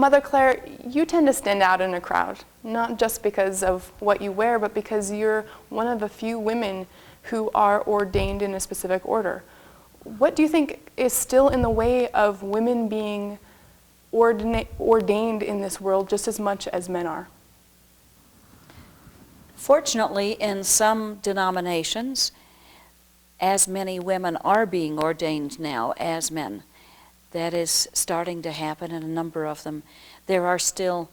Mother Clare, you tend to stand out in a crowd, not just because of what you wear, but because you're one of the few women who are ordained in a specific order. What do you think is still in the way of women being ordained in this world just as much as men are? Fortunately, in some denominations, as many women are being ordained now as men. That is starting to happen in a number of them. There are still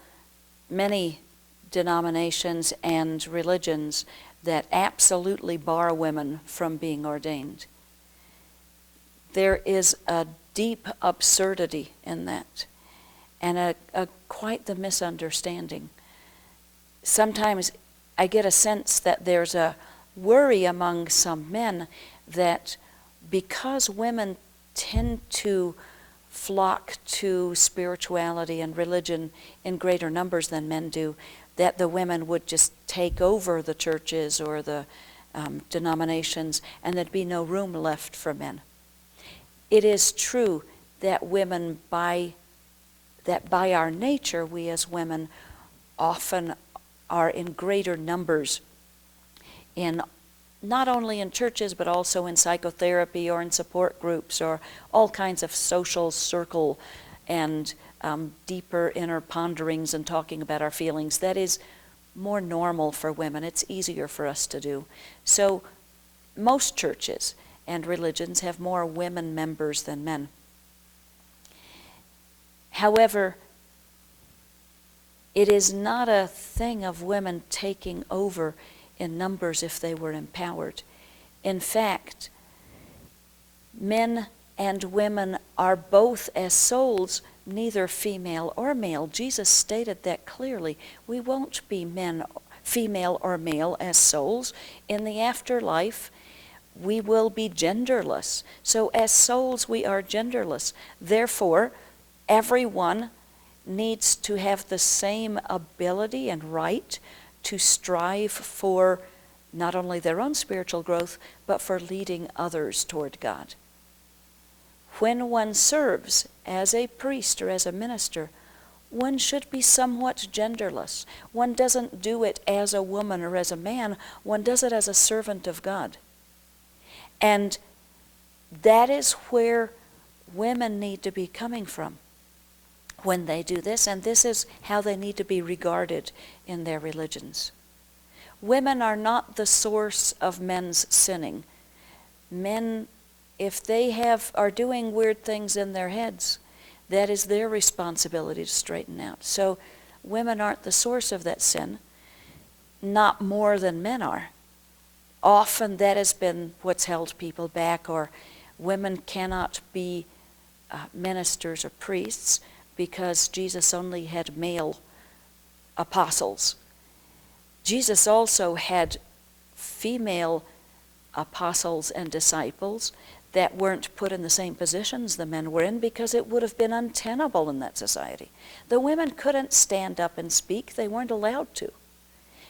many denominations and religions that absolutely bar women from being ordained. There is a deep absurdity in that, and quite the misunderstanding. Sometimes I get a sense that there's a worry among some men that because women tend to flock to spirituality and religion in greater numbers than men do, that the women would just take over the churches or the denominations, and there'd be no room left for men. It is true that women, by our nature, we as women often are in greater numbers in not only in churches, but also in psychotherapy or in support groups or all kinds of social circle and deeper inner ponderings and talking about our feelings. That is more normal for women. It's easier for us to do. So most churches and religions have more women members than men. However, it is not a thing of women taking over in numbers if they were empowered. In fact, men and women are both as souls, neither female or male. Jesus stated that clearly. We won't be men, female or male, as souls. In the afterlife, we will be genderless. So as souls, we are genderless. Therefore, everyone needs to have the same ability and right to strive for not only their own spiritual growth, but for leading others toward God. When one serves as a priest or as a minister, one should be somewhat genderless. One doesn't do it as a woman or as a man. One does it as a servant of God. And that is where women need to be coming from when they do this, and this is how they need to be regarded in their religions. Women are not the source of men's sinning. Men, if they are doing weird things in their heads, that is their responsibility to straighten out. So women aren't the source of that sin, not more than men are. Often that has been what's held people back, or women cannot be ministers or priests because Jesus only had male apostles. Jesus also had female apostles and disciples that weren't put in the same positions the men were in because it would have been untenable in that society. The women couldn't stand up and speak. They weren't allowed to.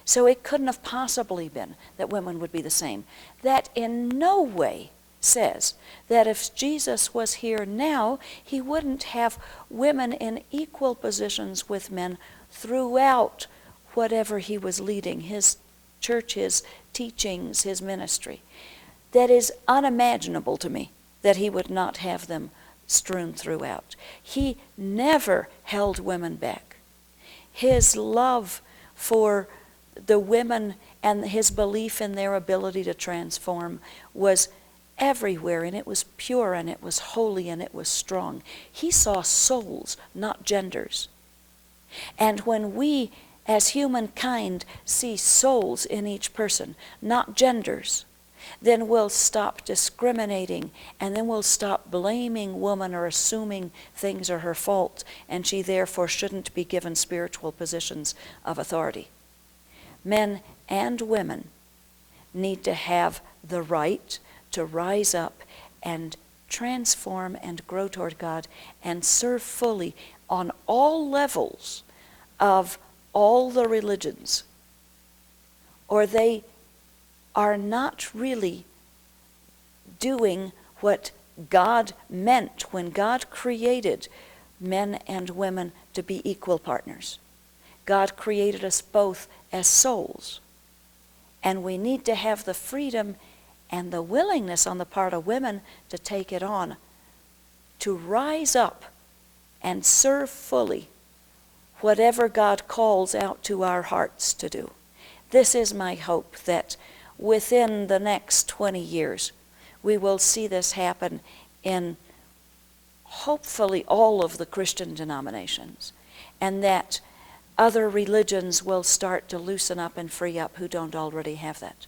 So it couldn't have possibly been that women would be the same. That in no way says that if Jesus was here now, he wouldn't have women in equal positions with men throughout whatever he was leading, his church, his teachings, his ministry. That is unimaginable to me that he would not have them strewn throughout. He never held women back. His love for the women and his belief in their ability to transform was everywhere, and it was pure, and it was holy, and it was strong. He saw souls, not genders. And when we, as humankind, see souls in each person, not genders, then we'll stop discriminating, and then we'll stop blaming woman or assuming things are her fault, and she therefore shouldn't be given spiritual positions of authority. Men and women need to have the right to rise up and transform and grow toward God and serve fully on all levels of all the religions, or they are not really doing what God meant when God created men and women to be equal partners. God created us both as souls, and we need to have the freedom and the willingness on the part of women to take it on, to rise up and serve fully whatever God calls out to our hearts to do. This is my hope, that within the next 20 years we will see this happen in hopefully all of the Christian denominations, and that other religions will start to loosen up and free up who don't already have that.